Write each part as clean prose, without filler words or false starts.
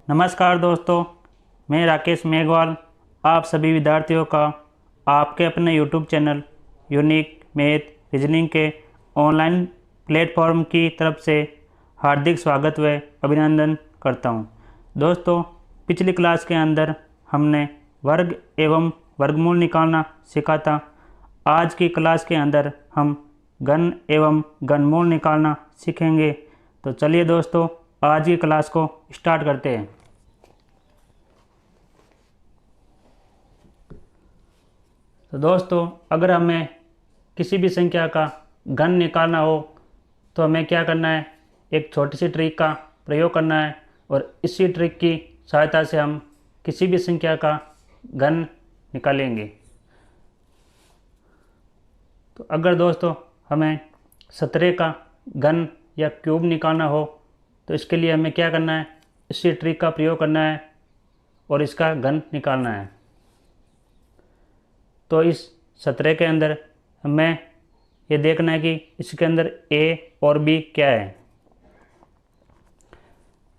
नमस्कार दोस्तों, मैं राकेश मेघवाल आप सभी विद्यार्थियों का आपके अपने YouTube channel unique math reasoning के ऑनलाइन प्लेटफॉर्म की तरफ से हार्दिक स्वागत व अभिनंदन करता हूं। दोस्तों, पिछली क्लास के अंदर हमने वर्ग एवं वर्गमूल निकालना सीखा था। आज की क्लास के अंदर हम घन एवं घनमूल निकालना सीखेंगे। तो चलिए दोस्तों, आज की क्लास को स्टार्ट करते हैं। तो दोस्तों, अगर हमें किसी भी संख्या का घन निकालना हो तो हमें क्या करना है, एक छोटी सी ट्रिक का प्रयोग करना है और इसी ट्रिक की सहायता से हम किसी भी संख्या का घन निकालेंगे। तो अगर दोस्तों हमें 17 का घन या क्यूब निकालना हो तो इसके लिए हमें क्या करना है, इसी ट्रिक का प्रयोग करना है और इसका घन निकालना है। तो इस 17 के अंदर हमें ये देखना है कि इसके अंदर a और b क्या है।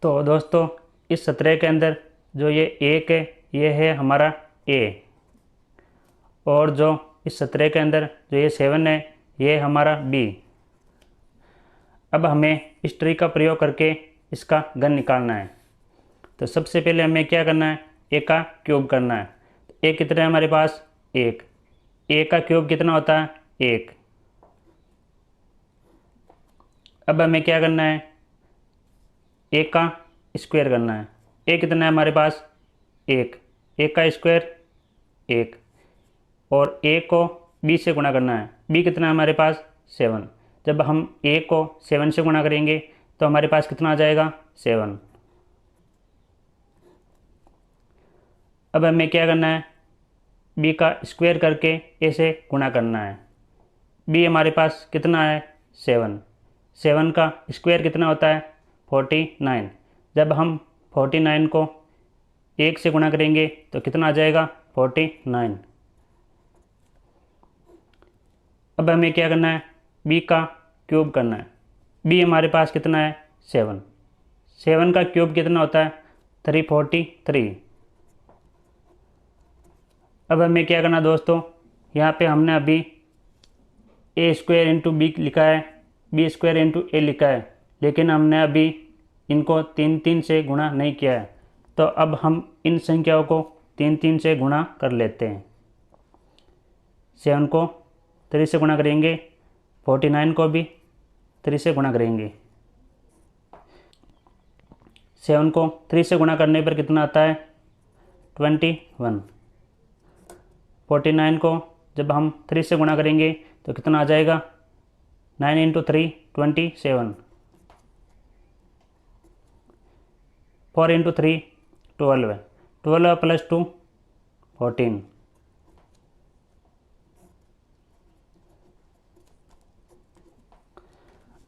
तो दोस्तों, इस 17 के अंदर जो ये 1 है ये है हमारा a, और जो इस 17 के अंदर जो ये 7 है ये हमारा b। अब हमें इस ट्रिक का प्रयोग करके इसका घन निकालना है। तो सबसे पहले हमें क्या करना है, a का क्यूब करना है। a कितना है हमारे पास, 1। a का क्यूब कितना होता है, 1। अब हमें क्या करना है, a का स्क्वायर करना है। a कितना है हमारे पास, 1। a का स्क्वायर 1, और a को b से गुणा करना है। b कितना है हमारे पास, 7। जब हम a को 7 से गुणा करेंगे तो हमारे पास कितना आ जाएगा, 7। अब हमें क्या करना है, b का स्क्वायर करके a से गुणा करना है। b हमारे पास कितना है, 7। 7 का स्क्वायर कितना होता है, 49। जब हम 49 को 1 से गुणा करेंगे तो कितना आ जाएगा, 49। अब हमें क्या करना है, b का क्यूब करना है। b हमारे पास कितना है, 7। 7 का क्यूब कितना होता है, 343। अब हमें क्या करना दोस्तों, यहाँ पे हमने अभी a स्क्वायर इंटू बी लिखा है, b स्क्वायर इंटू ए लिखा है, लेकिन हमने अभी इनको 3 से गुणा नहीं किया है। तो अब हम इन संख्याओं को 3 से गुणा कर लेते हैं। 7 को 3 से गुणा करेंगे, 49 को भी 3 से गुणा करेंगे। 7 को 3 से गुणा करने पर कितना आता है, 21। 49 को जब हम 3 से गुणा करेंगे तो कितना आ जाएगा, 9 इंटू 3 27, 4 इंटू 3 12, 12 प्लस 2 14।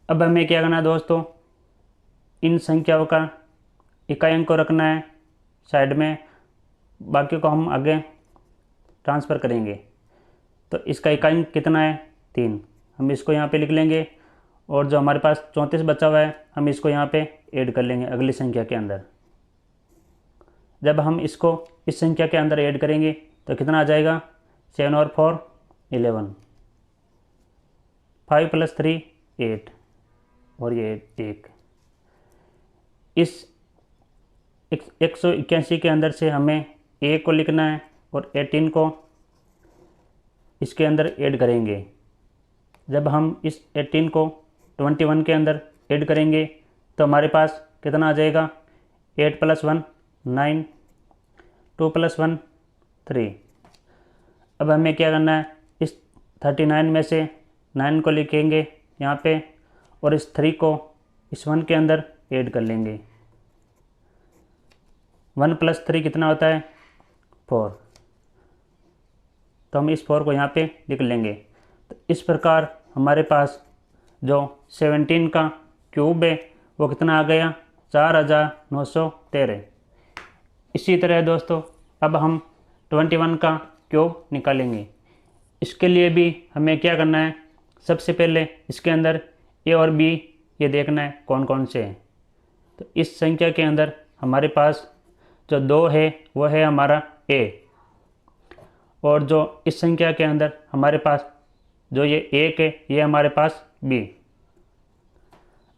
अब हमें क्या करना है दोस्तों, इन संख्याओं का इकाई अंक को रखना है साइड में, बाकी को हम आगे ट्रांसफ़र करेंगे। तो इसका इकाई अंक कितना है, 3। हम इसको यहाँ पे लिख लेंगे, और जो हमारे पास 34 बचा हुआ है हम इसको यहाँ पे ऐड कर लेंगे अगली संख्या के अंदर। जब हम इसको इस संख्या के अंदर ऐड करेंगे तो कितना आ जाएगा, 7 और 4 11, 5 प्लस 3 8, और ये 1। इस 181 के अंदर से हमें a को लिखना है और 18 को इसके अंदर ऐड करेंगे। जब हम इस 18 को 21 के अंदर ऐड करेंगे तो हमारे पास कितना आ जाएगा, 8 प्लस 1 9, 2 प्लस 1 3। अब हमें क्या करना है, इस 39 में से 9 को लिखेंगे यहाँ पे, और इस 3 को इस 1 के अंदर ऐड कर लेंगे। 1 प्लस 3 कितना होता है, 4। तो हम इस 4 को यहाँ पे लिख लेंगे। तो इस प्रकार हमारे पास जो 17 का क्यूब है वो कितना आ गया, 4913। इसी तरह दोस्तों अब हम 21 का क्यूब निकालेंगे। इसके लिए भी हमें क्या करना है, सबसे पहले इसके अंदर a और b ये देखना है कौन कौन से हैं। तो इस संख्या के अंदर हमारे पास जो 2 है वो है हमारा ए, और जो इस संख्या के अंदर हमारे पास जो ये 1 है ये हमारे पास बी।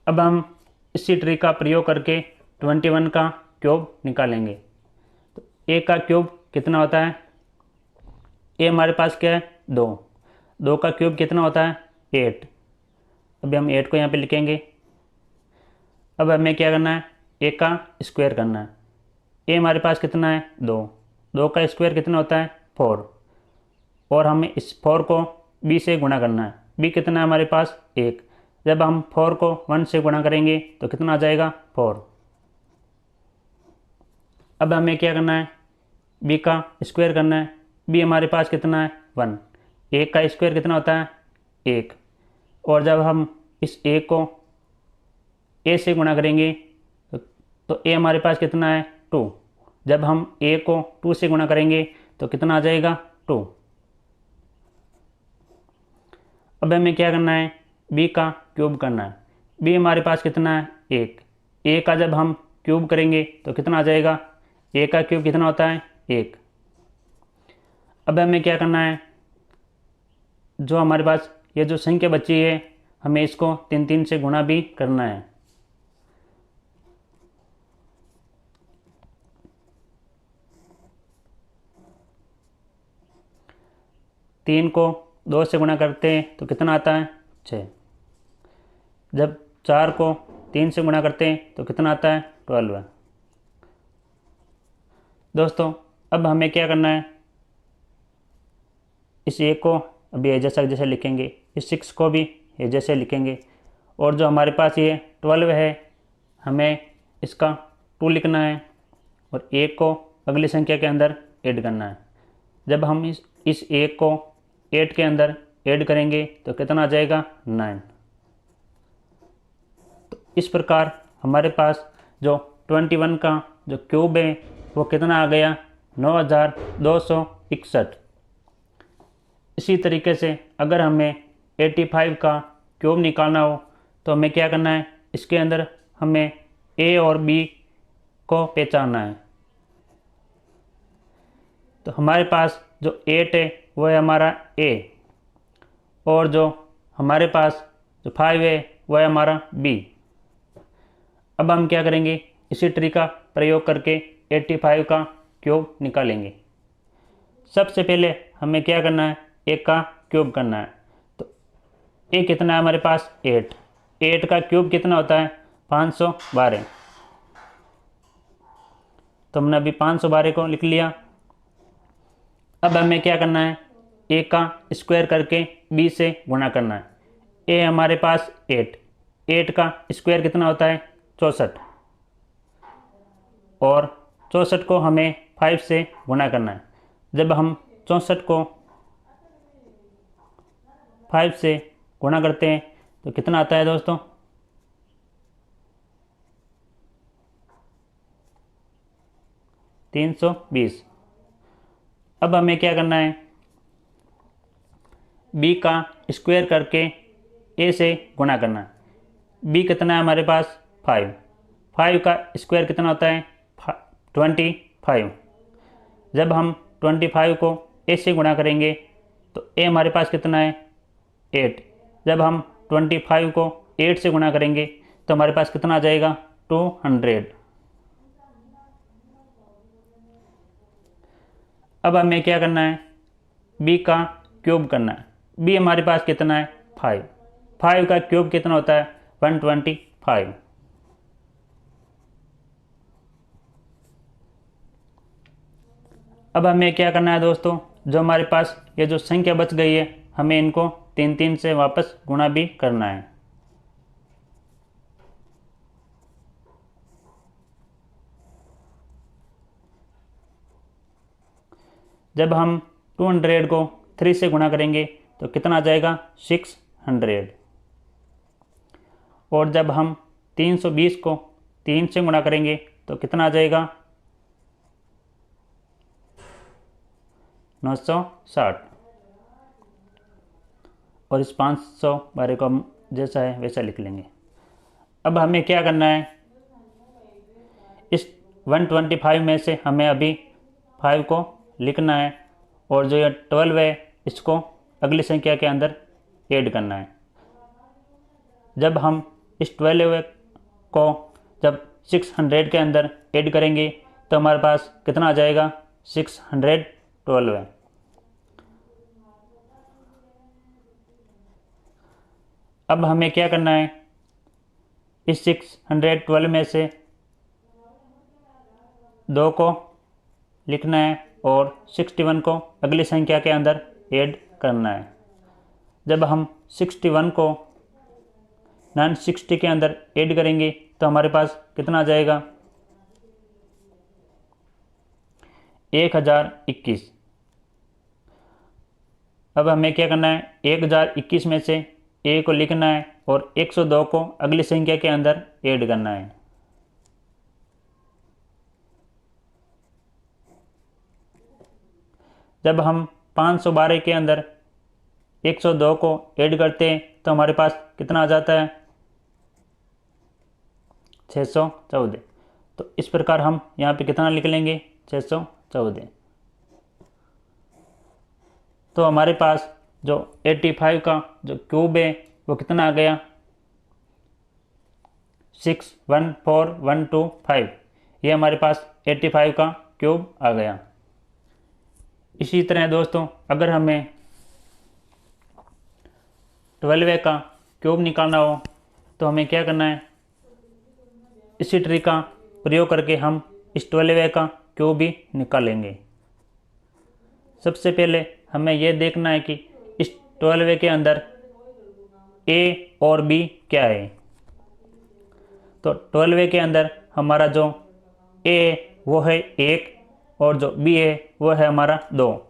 अब हम इसी ट्रिक का प्रयोग करके 21 का क्यूब निकालेंगे। तो ए का क्यूब कितना होता है? ए हमारे पास क्या है? 2। 2 का क्यूब कितना होता है? 8। अभी हम 8 को यहाँ पे लिखेंगे। अब हमें क्या करना है? ए का स्क्वायर करना है। ए हमारे पास कितना है? 2। 2 का स्क्वायर कितना होता है? 4। और हमें इस 4 को बी से गुणा करना है। बी कितना है हमारे पास? 1। जब हम 4 को 1 से गुणा करेंगे तो कितना आ जाएगा? 4। अब हमें क्या करना है? बी का स्क्वायर करना है। बी हमारे पास कितना है? 1। 1 का स्क्वायर कितना होता है? 1। और जब हम इस ए को ए से गुणा करेंगे तो ए हमारे पास कितना है? 2। जब हम ए को 2 से गुणा करेंगे तो कितना आ जाएगा? 2। अब हमें क्या करना है? बी का क्यूब करना है। बी हमारे पास कितना है? 1। ए का जब हम क्यूब करेंगे तो कितना आ जाएगा? ए का क्यूब कितना होता है? 1। अब हमें क्या करना है? जो हमारे पास ये जो संख्या बची है हमें इसको 3 3 से गुणा भी करना है। तीन को 2 से गुणा करते हैं तो कितना आता है? 6। जब 4 को 3 से गुणा करते हैं तो कितना आता है? 12। दोस्तों अब हमें क्या करना है? इस ए को अभी ए जैसा जैसे लिखेंगे, इस 6 को भी ए जैसे लिखेंगे, और जो हमारे पास ये 12 है हमें इसका 2 लिखना है और ए को अगली संख्या के अंदर ऐड करना है। जब हम इस ए को 8 के अंदर ऐड करेंगे तो कितना आ जाएगा? 9। तो इस प्रकार हमारे पास जो 21 का जो क्यूब है वो कितना आ गया? 9261। इसी तरीके से अगर हमें 85 का क्यूब निकालना हो तो हमें क्या करना है? इसके अंदर हमें ए और बी को पहचानना है। तो हमारे पास जो 8 है वो है हमारा ए, और जो हमारे पास जो 5 है वो है हमारा बी। अब हम क्या करेंगे? इसी ट्रिक का प्रयोग करके 85 का क्यूब निकालेंगे। सबसे पहले हमें क्या करना है? ए का क्यूब करना है। तो ए कितना है हमारे पास? 8। 8 का क्यूब कितना होता है? 512। तो हमने अभी 512 को लिख लिया। अब हमें क्या करना है? ए का स्क्वायर करके बी से गुणा करना है। ए हमारे पास 8। 8 का स्क्वायर कितना होता है? 64। और 64 को हमें 5 से गुणा करना है। जब हम 64 को 5 से गुणा करते हैं तो कितना आता है दोस्तों? 320। अब हमें क्या करना है? बी का स्क्वायर करके ए से गुणा करना है। बी कितना है हमारे पास? 5। 5 का स्क्वायर कितना होता है? 25। जब हम 25 को ए से गुणा करेंगे तो ए हमारे पास कितना है? 8। जब हम 25 को 8 से गुणा करेंगे तो हमारे पास कितना आ जाएगा? 200। अब हमें क्या करना है? बी का क्यूब करना है। बी हमारे पास कितना है? 5। 5 का क्यूब कितना होता है? 125। अब हमें क्या करना है दोस्तों? जो हमारे पास ये जो संख्या बच गई है हमें इनको 3 3 से वापस गुणा भी करना है। जब हम 200 को 3 से गुणा करेंगे तो कितना आ जाएगा? 600। और जब हम 320 को 3 से गुणा करेंगे तो कितना आ जाएगा? 960। और इस 512 को हम जैसा है वैसा लिख लेंगे। अब हमें क्या करना है? इस 125 में से हमें अभी 5 को लिखना है और जो ये 12 है इसको अगली संख्या के अंदर ऐड करना है। जब हम इस 12 को जब 600 के अंदर ऐड करेंगे तो हमारे पास कितना आ जाएगा, 612 है। अब हमें क्या करना है, इस 612 में से 2 को लिखना है और 61 को अगली संख्या के अंदर ऐड करना है। जब हम 61 को 960 के अंदर ऐड करेंगे तो हमारे पास कितना आ जाएगा, 1021। अब हमें क्या करना है, 1021 में से ए को लिखना है और 102 को अगली संख्या के अंदर ऐड करना है। जब हम 512 के अंदर 102 को ऐड करते हैं तो हमारे पास कितना आ जाता है, 614। तो इस प्रकार हम यहाँ पे कितना लिख लेंगे, 614। तो हमारे पास जो 85 का जो क्यूब है वो कितना आ गया, 614125। ये हमारे पास 85 का क्यूब आ गया। इसी तरह दोस्तों अगर हमें 12 का क्यूब निकालना हो तो हमें क्या करना है, इसी ट्रिक का प्रयोग करके हम इस 12 का क्यूब भी निकालेंगे। सबसे पहले हमें यह देखना है कि इस 12 के अंदर ए और बी क्या है। तो 12 के अंदर हमारा जो ए वो है 1 और जो बी है वो है हमारा 2।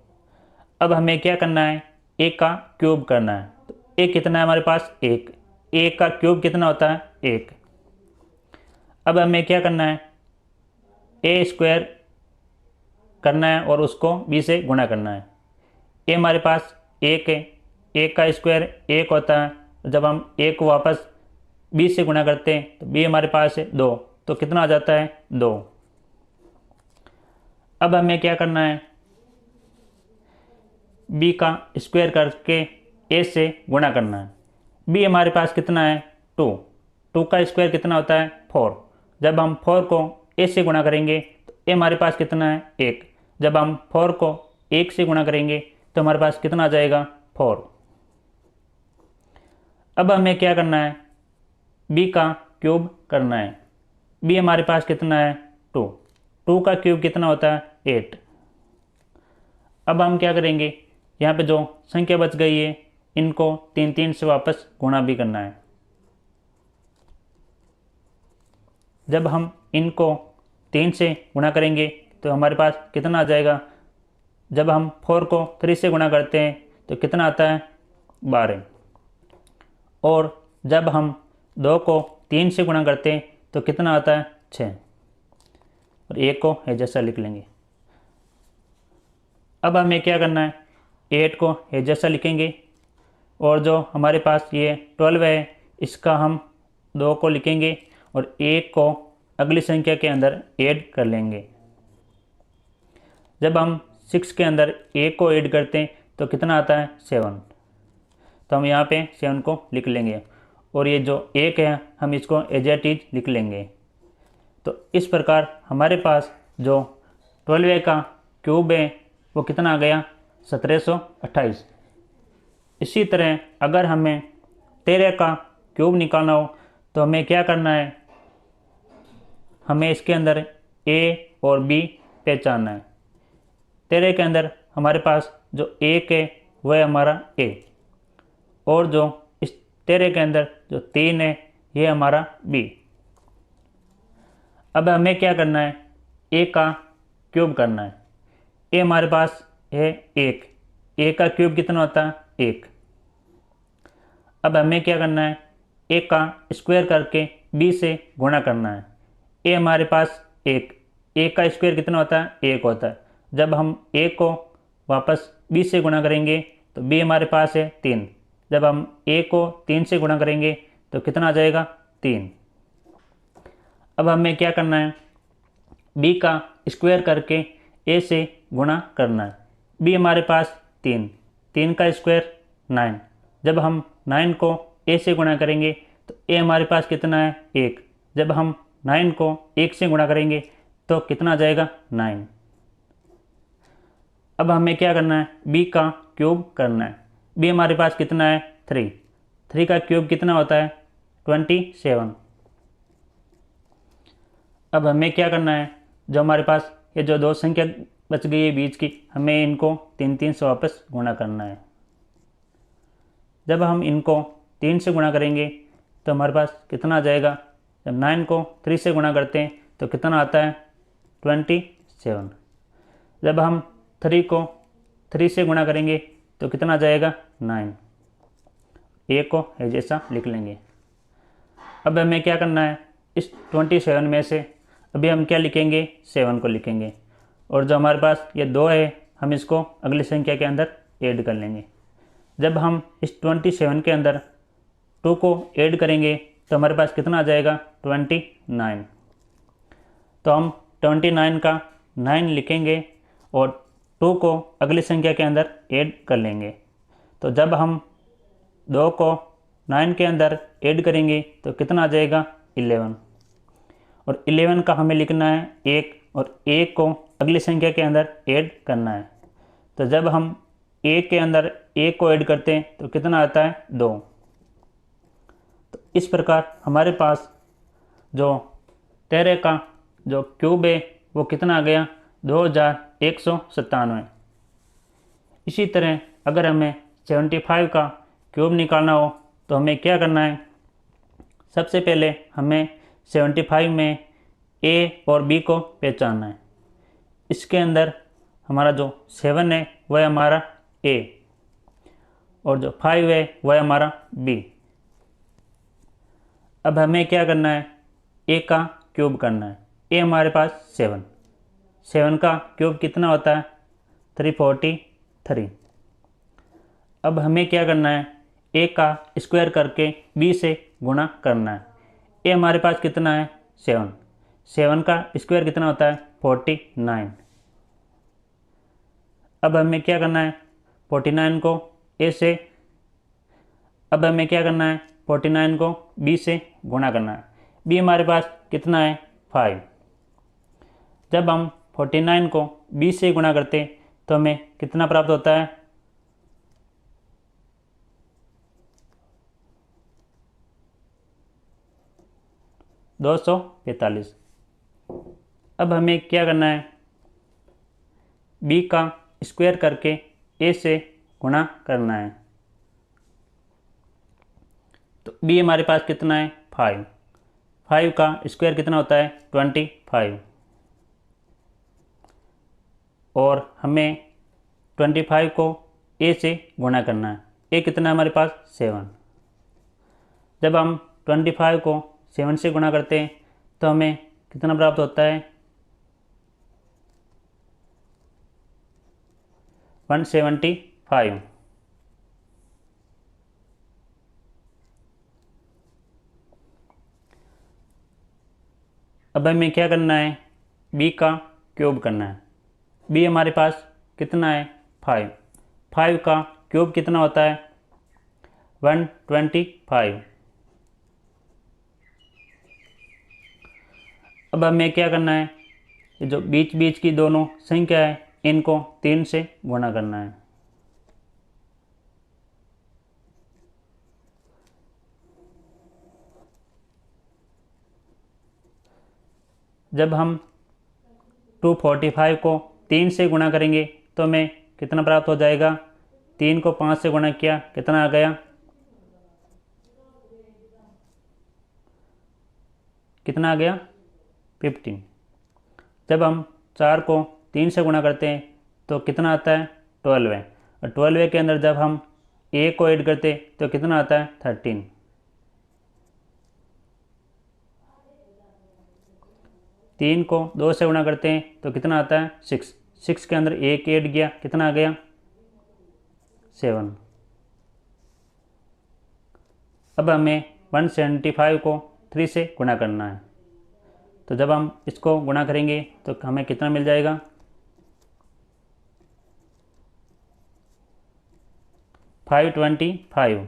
अब हमें क्या करना है, ए का क्यूब करना है। तो ए कितना है हमारे पास, 1। ए का क्यूब कितना होता है, 1। अब हमें क्या करना है, ए स्क्वायर करना है और उसको बी से गुणा करना है। ए हमारे पास 1 है, 1 का स्क्वायर 1 होता है। जब हम 1 को वापस बी से गुणा करते हैं तो बी हमारे पास है 2, तो कितना आ जाता है, 2। अब हमें क्या करना है, बी का स्क्वायर करके ए से गुणा करना है। बी हमारे पास कितना है, 2। 2 का स्क्वायर कितना होता है, 4। जब हम 4 को ए से गुणा करेंगे तो ए हमारे पास कितना है, 1। जब हम 4 को 1 से गुणा करेंगे तो हमारे पास कितना आ जाएगा, 4। अब हमें क्या करना है, बी का क्यूब करना है। बी हमारे पास कितना है, 2। 2 का क्यूब कितना होता है, 8। अब हम क्या करेंगे, यहाँ पे जो संख्या बच गई है इनको 3 से वापस गुणा भी करना है। जब हम इनको 3 से गुणा करेंगे तो हमारे पास कितना आ जाएगा, जब हम 4 को 3 से गुणा करते हैं तो कितना आता है, 12। और जब हम 2 को 3 से गुणा करते हैं तो कितना आता है, 6। और 1 को है जैसा लिख लेंगे। अब हमें क्या करना है, 8 को है जैसा लिखेंगे और जो हमारे पास ये 12 है इसका हम 2 को लिखेंगे और 1 को अगली संख्या के अंदर ऐड कर लेंगे। जब हम 6 के अंदर 1 को ऐड करते हैं तो कितना आता है, 7। तो हम यहाँ पे 7 को लिख लेंगे और ये जो 1 है हम इसको एज इट इज लिख लेंगे। तो इस प्रकार हमारे पास जो 12 का क्यूब है वो कितना आ गया, 1728। इसी तरह अगर हमें 13 का क्यूब निकालना हो तो हमें क्या करना है, हमें इसके अंदर ए और बी पहचानना है। 13 के अंदर हमारे पास जो 1 है वह है हमारा ए और जो इस 13 के अंदर जो 3 है ये हमारा बी। अब हमें क्या करना है, ए का क्यूब करना है। ए हमारे पास है 1। ए का क्यूब कितना होता है, 1। अब हमें क्या करना है, ए का स्क्वायर करके बी से गुणा करना है। ए हमारे पास 1। ए का स्क्वायर कितना होता है, 1 होता है। जब हम ए को वापस बी से गुणा करेंगे तो बी हमारे पास है 3। जब हम ए को 3 से गुणा करेंगे तो कितना आ जाएगा, 3। अब हमें क्या करना है, बी का स्क्वायर करके ए से गुणा करना है। बी हमारे पास 3, 3 का स्क्वायर 9। जब हम 9 को ए से गुणा करेंगे तो ए हमारे पास कितना है 1। जब हम 9 को 1 से गुणा करेंगे तो कितना आ जाएगा 9। अब हमें क्या करना है, बी का क्यूब करना है। बी हमारे पास कितना है 3, 3 का क्यूब कितना होता है 27। अब हमें क्या करना है, जो हमारे पास ये जो दो संख्या बच गई है बीच की, हमें इनको 3 से वापस गुणा करना है। जब हम इनको 3 से गुणा करेंगे तो हमारे पास कितना आ जाएगा, जब 9 को 3 से गुणा करते हैं तो कितना आता है 27। जब हम 3 को 3 से गुणा करेंगे तो कितना आ जाएगा 9। ए को है जैसा लिख लेंगे। अब हमें क्या करना है, इस 27 में से अभी हम क्या लिखेंगे 7 को लिखेंगे, और जो हमारे पास ये 2 है हम इसको अगली संख्या के अंदर ऐड कर लेंगे। जब हम इस 27 के अंदर 2 को ऐड करेंगे तो हमारे पास कितना आ जाएगा 29। तो हम 29 का 9 लिखेंगे और 2 को अगली संख्या के अंदर ऐड कर लेंगे। तो जब हम 2 को 9 के अंदर ऐड करेंगे तो कितना आ जाएगा 11, और 11 का हमें लिखना है 1, और 1 को अगली संख्या के अंदर ऐड करना है। तो जब हम 1 के अंदर 1 को ऐड करते हैं तो कितना आता है 2। तो इस प्रकार हमारे पास जो 13 का जो क्यूब है वो कितना आ गया 2197। इसी तरह अगर हमें 75 का क्यूब निकालना हो तो हमें क्या करना है, सबसे पहले हमें 75 में ए और बी को पहचानना है। इसके अंदर हमारा जो 7 है वह हमारा ए, और जो 5 है वह हमारा बी। अब हमें क्या करना है, ए का क्यूब करना है। ए हमारे पास 7, 7 का क्यूब कितना होता है 343। अब हमें क्या करना है, ए का स्क्वायर करके बी से गुणा करना है। ए हमारे पास कितना है 7, 7 का स्क्वायर कितना होता है 49। अब हमें क्या करना है 49 को ए से, अब हमें क्या करना है 49 को बी से गुणा करना है। बी हमारे पास कितना है 5। जब हम 49 को बी से गुणा करते हैं तो हमें कितना प्राप्त होता है 245। अब हमें क्या करना है, बी का स्क्वायर करके ए से गुणा करना है। तो बी हमारे पास कितना है 5, 5 का स्क्वायर कितना होता है 25, और हमें 25 को ए से गुणा करना है। ए कितना है हमारे पास 7। जब हम 25 को 7 से गुणा करते हैं तो हमें कितना प्राप्त होता है 175। अब हमें क्या करना है, बी का क्यूब करना है। बी हमारे पास कितना है 5, 5 का क्यूब कितना होता है 125। अब हमें क्या करना है, ये जो बीच बीच की दोनों संख्या है इनको 3 से गुणा करना है। जब हम 245 को 3 से गुणा करेंगे तो हमें कितना प्राप्त हो जाएगा, 3 को 5 से गुणा किया कितना आ गया, कितना आ गया 15। जब हम 4 को 3 से गुणा करते हैं तो कितना आता है 12 है, और 12 के अंदर जब हम ए को ऐड करते हैं तो कितना आता है 13। 3 को 2 से गुणा करते हैं तो कितना आता है 6, 6 के अंदर एक ऐड किया कितना आ गया 7। अब हमें 175 को 3 से गुणा करना है। तो जब हम इसको गुणा करेंगे तो हमें कितना मिल जाएगा, 525।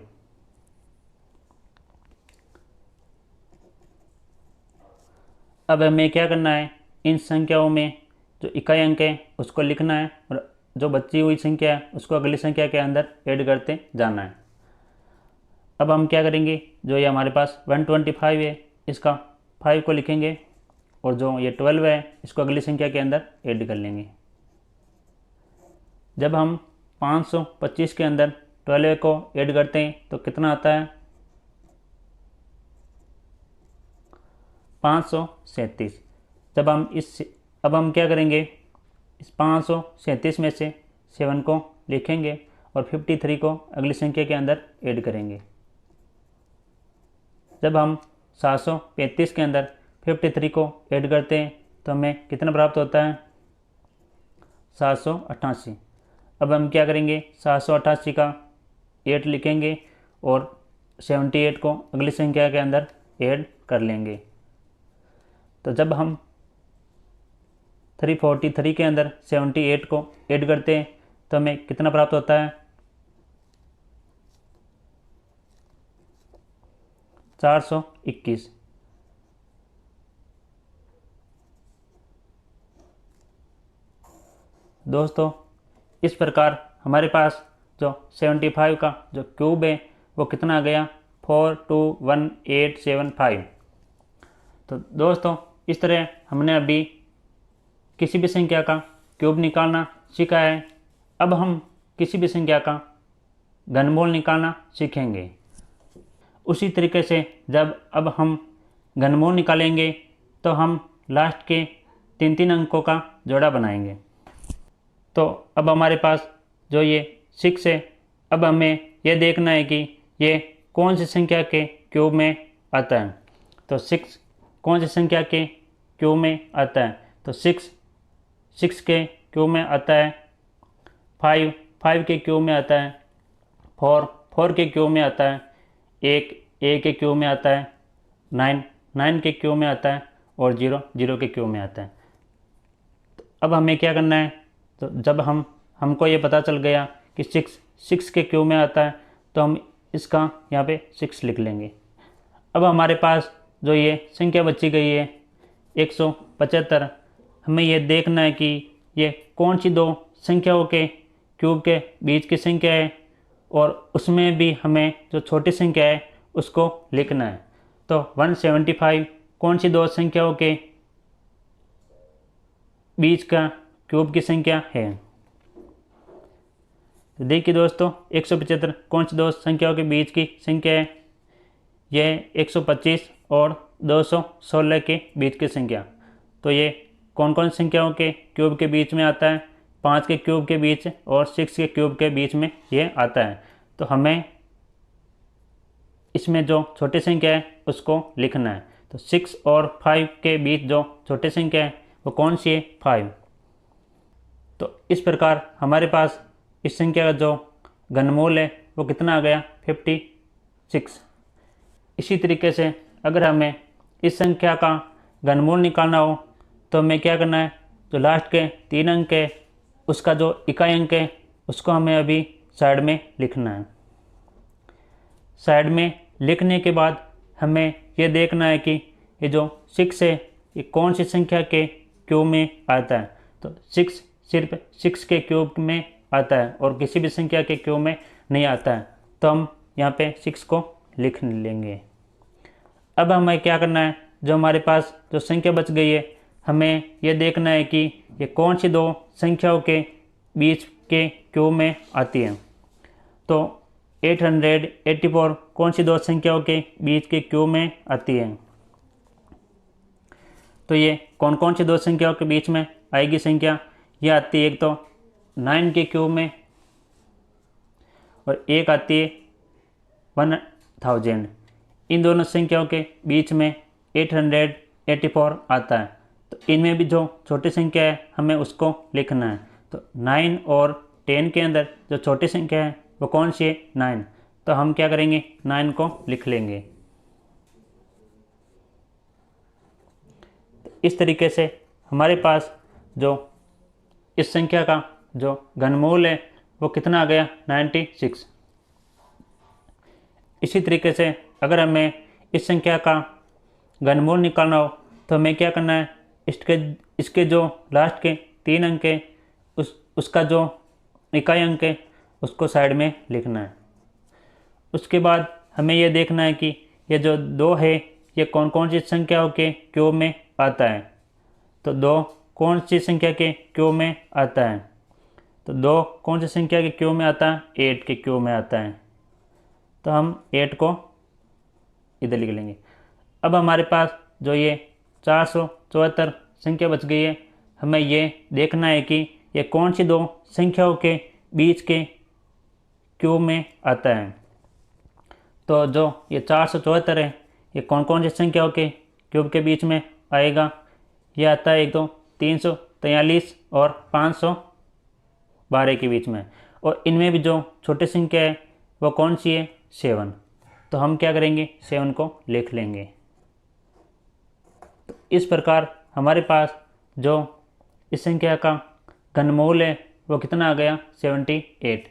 अब हमें क्या करना है, इन संख्याओं में जो इकाई अंक है उसको लिखना है और जो बची हुई संख्या है उसको अगली संख्या के अंदर ऐड करते जाना है। अब हम क्या करेंगे, जो ये हमारे पास 125 है इसका 5 को लिखेंगे और जो ये 12 है इसको अगली संख्या के अंदर ऐड कर लेंगे। जब हम 525 के अंदर 12 को ऐड करते हैं तो कितना आता है, 537। जब हम अब हम क्या करेंगे, इस 537 में से 7 को लिखेंगे और 53 को अगली संख्या के अंदर ऐड करेंगे। जब हम 735 के अंदर 53 को ऐड करते हैं तो हमें कितना प्राप्त होता है, 788। अब हम क्या करेंगे, 788 का 8 लिखेंगे और 78 को अगली संख्या के अंदर ऐड कर लेंगे। तो जब हम 343 के अंदर 78 को ऐड करते हैं तो हमें कितना प्राप्त होता है, 421। दोस्तों इस प्रकार हमारे पास जो 75 का जो क्यूब है वो कितना आ गया, 421,875। तो दोस्तों इस तरह हमने अभी किसी भी संख्या का क्यूब निकालना सीखा है। अब हम किसी भी संख्या का घनमूल निकालना सीखेंगे। उसी तरीके से जब अब हम घनमूल निकालेंगे तो हम लास्ट के 3 अंकों का जोड़ा बनाएंगे। तो अब हमारे पास जो ये 6 है, अब हमें यह देखना है कि ये कौन सी संख्या के क्यूब में आता है। तो 6 कौन सी संख्या के क्यूब में आता है, तो 6 के क्यूब में आता है, 5 के क्यूब में आता है, 4 के क्यूब में आता है, 1 के क्यूब में आता है, 9 के क्यूब में आता है और 0 के क्यूब में आता है। तो अब हमें क्या करना है, तो जब हमको ये पता चल गया कि 6 के क्यूब में आता है तो हम इसका यहाँ पे 6 लिख लेंगे। अब हमारे पास जो ये संख्या बची गई है 175, हमें ये देखना है कि ये कौन सी दो संख्याओं के क्यूब के बीच की संख्या है और उसमें भी हमें जो छोटी संख्या है उसको लिखना है। तो 175 कौन सी दो संख्याओं के बीच का क्यूब की संख्या है। तो देखिए दोस्तों 175 कौन सी दो संख्याओं के बीच की संख्या है, यह 125 और 216 के बीच की संख्या। तो ये कौन कौन संख्याओं के क्यूब के बीच में आता है, 5 के क्यूब के बीच और 6 के क्यूब के बीच में ये आता है। तो हमें इसमें जो छोटी संख्या है उसको लिखना है। तो 6 और 5 के बीच जो छोटी संख्या है वो कौन सी है, 5। तो इस प्रकार हमारे पास इस संख्या का जो घनमूल है वो कितना आ गया, 56। इसी तरीके से अगर हमें इस संख्या का घनमूल निकालना हो तो हमें क्या करना है, जो लास्ट के 3 अंक है उसका जो इकाई अंक है उसको हमें अभी साइड में लिखना है। साइड में लिखने के बाद हमें यह देखना है कि ये जो 6 है ये कौन सी संख्या के क्यूब में आता है। तो 6 सिर्फ 6 के क्यूब में आता है और किसी भी संख्या के क्यूब में नहीं आता है। तो हम यहाँ पे 6 को लिख लेंगे। अब हमें क्या करना है, जो हमारे पास जो संख्या बच गई है हमें यह देखना है कि ये कौन सी दो संख्याओं के बीच के क्यूब में आती है। तो 884 कौन सी दो संख्याओं के बीच के क्यूब में आती है। तो ये कौन कौन सी दो संख्याओं के बीच में आएगी संख्या, ये आती है एक तो 9 के क्यूब में और एक आती है 1000। इन दोनों संख्याओं के बीच में 884 आता है। तो इनमें भी जो छोटी संख्या है हमें उसको लिखना है। तो 9 और 10 के अंदर जो छोटी संख्या है वो कौन सी है, 9। तो हम क्या करेंगे, 9 को लिख लेंगे। इस तरीके से हमारे पास जो इस संख्या का जो घनमूल है वो कितना आ गया 96। इसी तरीके से अगर हमें इस संख्या का घनमूल निकालना हो तो हमें क्या करना है, इसके जो लास्ट के 3 अंक है उसका जो इकाई अंक है उसको साइड में लिखना है। उसके बाद हमें यह देखना है कि ये जो 2 है ये कौन कौन सी संख्याओं के क्यूब में आता है। तो 2 कौन सी संख्या के क्यूब में आता है, तो 2 कौन सी संख्या के क्यूब में आता है, 8 के क्यूब में आता है। तो हम 8 को इधर लिख लेंगे। अब हमारे पास जो ये 474 संख्या बच गई है, हमें ये देखना है कि ये कौन सी 2 संख्याओं के बीच के क्यूब में आता है। तो जो ये 474 है ये कौन कौन सी संख्याओं के क्यूब के बीच में आएगा, ये आता है एक तो 343 और 512 के बीच में। और इनमें भी जो छोटी संख्या है वो कौन सी है, 7। तो हम क्या करेंगे, 7 को लिख लेंगे। तो इस प्रकार हमारे पास जो इस संख्या का घनमूल है वो कितना आ गया, 78।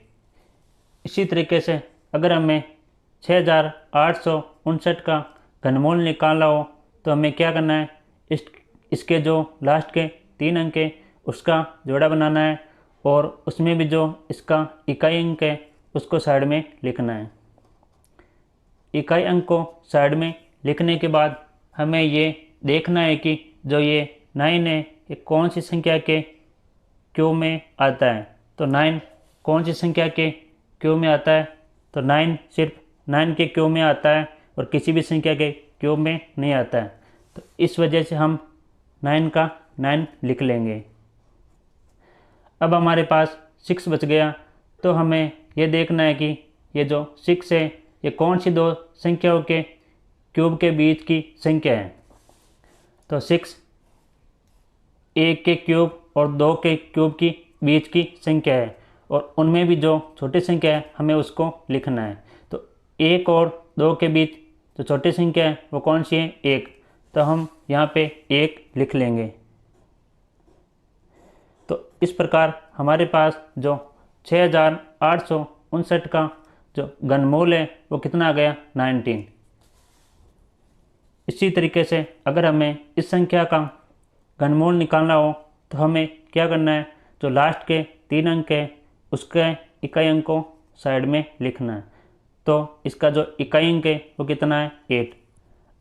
इसी तरीके से अगर हमें 6859 का घनमूल निकालना हो तो हमें क्या करना है, इसके जो लास्ट के 3 अंक है उसका जोड़ा बनाना है और उसमें भी जो इसका इकाई अंक है उसको साइड में लिखना है। इकाई अंक को साइड में लिखने के बाद हमें ये देखना है कि जो ये 9 है ये कौन सी संख्या के क्यूब में आता है। तो 9 कौन सी संख्या के क्यूब में आता है, तो 9 सिर्फ 9 के क्यूब में आता है और किसी भी संख्या के क्यूब में नहीं आता है। तो इस वजह से हम 9 का 9 लिख लेंगे। अब हमारे पास 6 बच गया, तो हमें यह देखना है कि ये जो 6 है ये कौन सी 2 संख्याओं के क्यूब के बीच की संख्या है। तो 6 1 के क्यूब और 2 के क्यूब की बीच की संख्या है और उनमें भी जो छोटी संख्या है हमें उसको लिखना है। तो 1 और 2 के बीच जो छोटी संख्या है वो कौन सी है, 1। तो हम यहाँ पे 1 लिख लेंगे। तो इस प्रकार हमारे पास जो 6859 का जो घनमूल है वो कितना आ गया, 19। इसी तरीके से अगर हमें इस संख्या का घनमूल निकालना हो तो हमें क्या करना है, जो लास्ट के 3 अंक है उसके इकाई अंक को साइड में लिखना है। तो इसका जो इकाई अंक है वो कितना है, 8।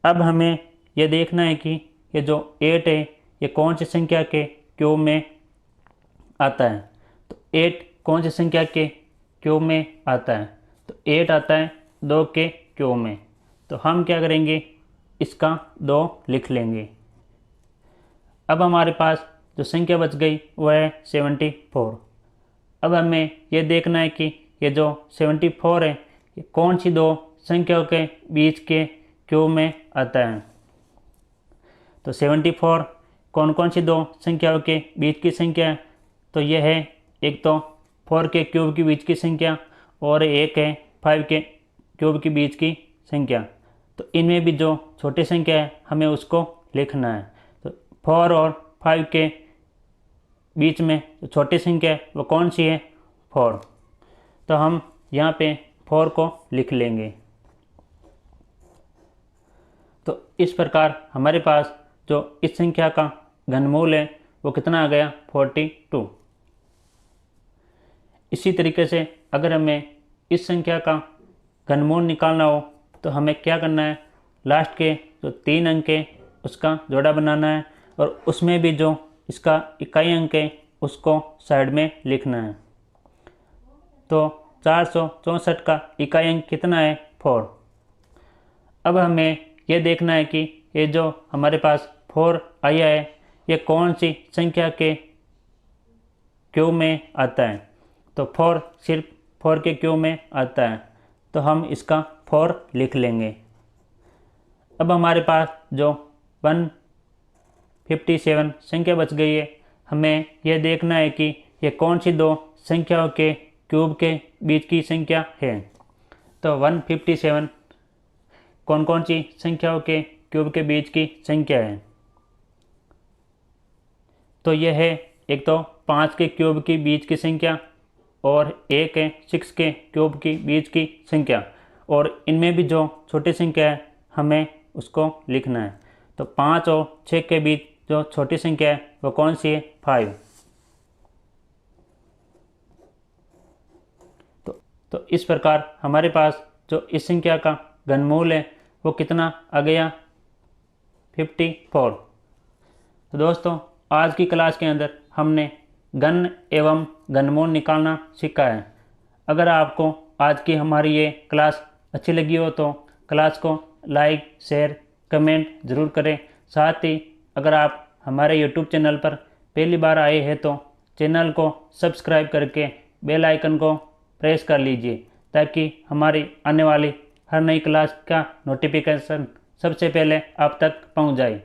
अब हमें यह देखना है कि ये जो 8 है ये कौन सी संख्या के क्यूब में आता है। तो 8 कौन सी संख्या के क्यूब में आता है, तो 8 आता है 2 के क्यूब में। तो हम क्या करेंगे, इसका 2 लिख लेंगे। अब हमारे पास जो संख्या बच गई वो है 74। अब हमें यह देखना है कि ये जो 74 है ये कौन सी 2 संख्याओं के बीच के क्यूब में आता है। तो 74 कौन कौन सी 2 संख्याओं के बीच की संख्या है, तो यह है एक तो 4 के क्यूब के बीच की संख्या और एक है 5 के क्यूब के बीच की संख्या। तो इनमें भी जो छोटी संख्या है हमें उसको लिखना है। तो 4 और 5 के बीच में जो छोटी संख्या है वो कौन सी है, 4। तो हम यहाँ पे 4 को लिख लेंगे। तो इस प्रकार हमारे पास जो इस संख्या का घनमूल है वो कितना आ गया, 42। इसी तरीके से अगर हमें इस संख्या का घनमूल निकालना हो तो हमें क्या करना है, लास्ट के जो 3 अंक है उसका जोड़ा बनाना है और उसमें भी जो इसका इकाई अंक है उसको साइड में लिखना है। तो 464 का इकाई अंक कितना है, 4। अब हमें यह देखना है कि ये जो हमारे पास 4 आया है ये कौन सी संख्या के क्यूब में आता है। तो 4 सिर्फ 4 के क्यूब में आता है, तो हम इसका 4 लिख लेंगे। अब हमारे पास जो 157 संख्या बच गई है, हमें यह देखना है कि ये कौन सी 2 संख्याओं के क्यूब के बीच की संख्या है। तो 157 कौन कौन सी संख्याओं के क्यूब के बीच की संख्या है। तो यह है एक तो 5 के क्यूब की बीच की संख्या और एक है 6 के क्यूब की बीच की संख्या, और इनमें भी जो छोटी संख्या है हमें उसको लिखना है। तो 5 और 6 के बीच जो छोटी संख्या है वो कौन सी है? 5। तो इस प्रकार हमारे पास जो इस संख्या का घनमूल है वो कितना आ गया? 54। तो दोस्तों आज की क्लास के अंदर हमने घन एवं घनमूल निकालना सीखा है। अगर आपको आज की हमारी ये क्लास अच्छी लगी हो तो क्लास को लाइक, शेयर, कमेंट ज़रूर करें। साथ ही अगर आप हमारे यूट्यूब चैनल पर पहली बार आए हैं तो चैनल को सब्सक्राइब करके बेल आइकन को प्रेस कर लीजिए, ताकि हमारी आने वाली हर नई क्लास का नोटिफिकेशन सबसे पहले आप तक पहुंच जाए।